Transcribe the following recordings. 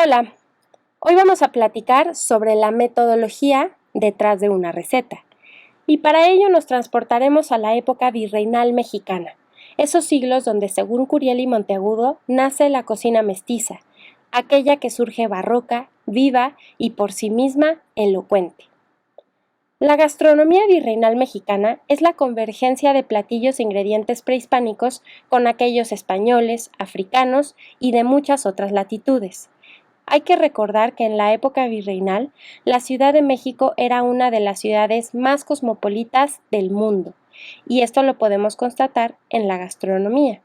Hola, hoy vamos a platicar sobre la metodología detrás de una receta. Y para ello nos transportaremos a la época virreinal mexicana, esos siglos donde, según Curiel y Monteagudo, nace la cocina mestiza, aquella que surge barroca, viva y por sí misma elocuente. La gastronomía virreinal mexicana es la convergencia de platillos e ingredientes prehispánicos con aquellos españoles, africanos y de muchas otras latitudes. Hay que recordar que en la época virreinal, la Ciudad de México era una de las ciudades más cosmopolitas del mundo, y esto lo podemos constatar en la gastronomía.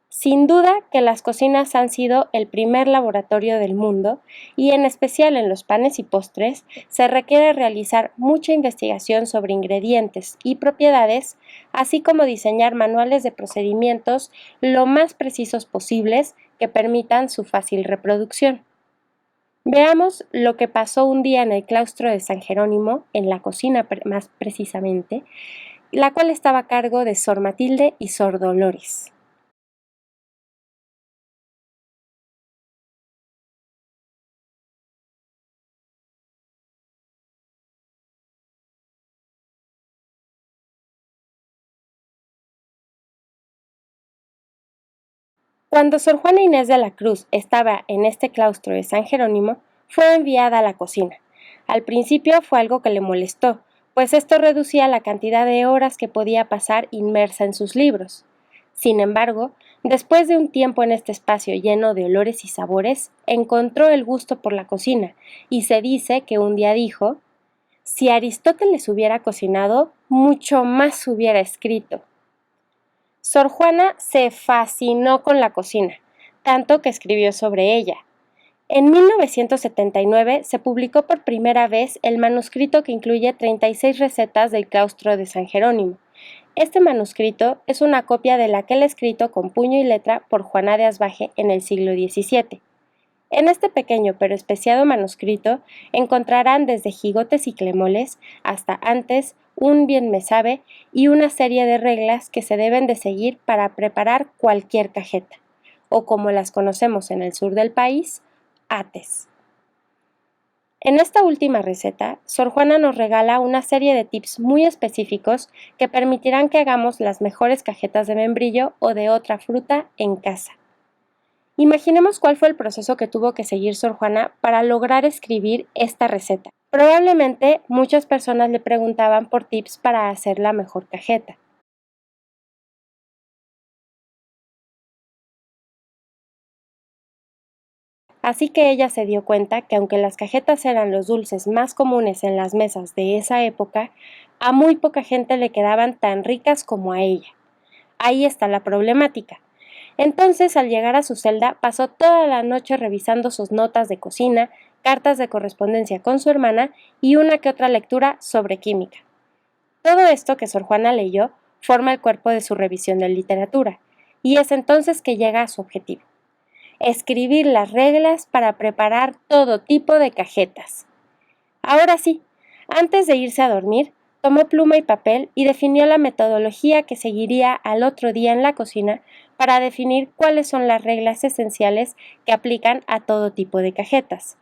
Sin duda que las cocinas han sido el primer laboratorio del mundo y en especial en los panes y postres se requiere realizar mucha investigación sobre ingredientes y propiedades, así como diseñar manuales de procedimientos lo más precisos posibles que permitan su fácil reproducción. Veamos lo que pasó un día en el claustro de San Jerónimo, en la cocina más precisamente, la cual estaba a cargo de Sor Matilde y Sor Dolores. Cuando Sor Juana Inés de la Cruz estaba en este claustro de San Jerónimo, fue enviada a la cocina. Al principio fue algo que le molestó, pues esto reducía la cantidad de horas que podía pasar inmersa en sus libros. Sin embargo, después de un tiempo en este espacio lleno de olores y sabores, encontró el gusto por la cocina, y se dice que un día dijo: «Si Aristóteles hubiera cocinado, mucho más hubiera escrito». Sor Juana se fascinó con la cocina, tanto que escribió sobre ella. En 1979 se publicó por primera vez el manuscrito que incluye 36 recetas del claustro de San Jerónimo. Este manuscrito es una copia del aquel escrito con puño y letra por Juana de Asbaje en el siglo XVII. En este pequeño pero especiado manuscrito encontrarán desde jigotes y clemoles hasta antes, un bien me sabe y una serie de reglas que se deben de seguir para preparar cualquier cajeta, o como las conocemos en el sur del país, ates. En esta última receta, Sor Juana nos regala una serie de tips muy específicos que permitirán que hagamos las mejores cajetas de membrillo o de otra fruta en casa. Imaginemos cuál fue el proceso que tuvo que seguir Sor Juana para lograr escribir esta receta. Probablemente muchas personas le preguntaban por tips para hacer la mejor cajeta. Así que ella se dio cuenta que aunque las cajetas eran los dulces más comunes en las mesas de esa época, a muy poca gente le quedaban tan ricas como a ella. Ahí está la problemática. Entonces, al llegar a su celda, pasó toda la noche revisando sus notas de cocina, cartas de correspondencia con su hermana y una que otra lectura sobre química. Todo esto que Sor Juana leyó forma el cuerpo de su revisión de literatura, y es entonces que llega a su objetivo: escribir las reglas para preparar todo tipo de cajetas. Ahora sí, antes de irse a dormir, tomó pluma y papel y definió la metodología que seguiría al otro día en la cocina para definir cuáles son las reglas esenciales que aplican a todo tipo de cajetas.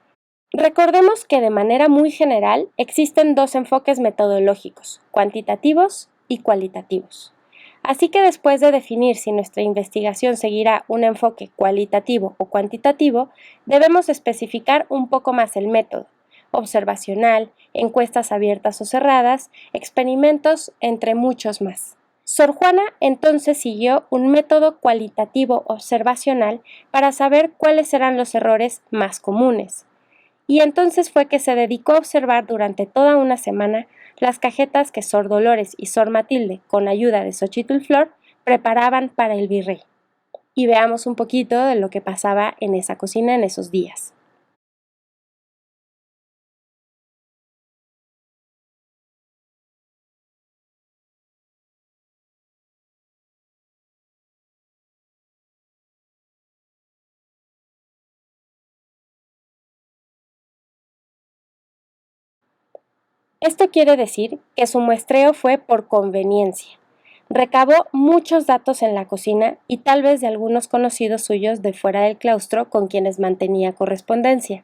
Recordemos que de manera muy general existen dos enfoques metodológicos, cuantitativos y cualitativos. Así que después de definir si nuestra investigación seguirá un enfoque cualitativo o cuantitativo, debemos especificar un poco más el método: observacional, encuestas abiertas o cerradas, experimentos, entre muchos más. Sor Juana entonces siguió un método cualitativo observacional para saber cuáles eran los errores más comunes. Y entonces fue que se dedicó a observar durante toda una semana las cajetas que Sor Dolores y Sor Matilde, con ayuda de Xochitl Flor, preparaban para el virrey. Y veamos un poquito de lo que pasaba en esa cocina en esos días. Esto quiere decir que su muestreo fue por conveniencia. Recabó muchos datos en la cocina y tal vez de algunos conocidos suyos de fuera del claustro con quienes mantenía correspondencia.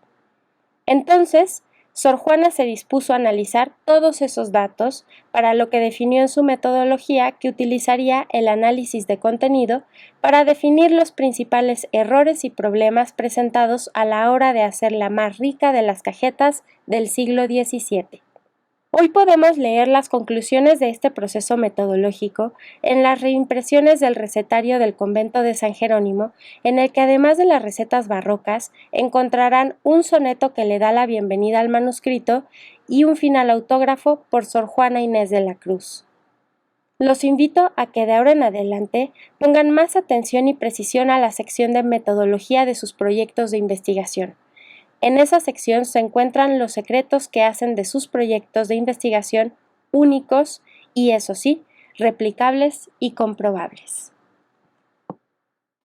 Entonces, Sor Juana se dispuso a analizar todos esos datos, para lo que definió en su metodología que utilizaría el análisis de contenido para definir los principales errores y problemas presentados a la hora de hacer la más rica de las cajetas del siglo XVII. Hoy podemos leer las conclusiones de este proceso metodológico en las reimpresiones del recetario del convento de San Jerónimo, en el que además de las recetas barrocas encontrarán un soneto que le da la bienvenida al manuscrito y un final autógrafo por Sor Juana Inés de la Cruz. Los invito a que de ahora en adelante pongan más atención y precisión a la sección de metodología de sus proyectos de investigación. En esa sección se encuentran los secretos que hacen de sus proyectos de investigación únicos y, eso sí, replicables y comprobables.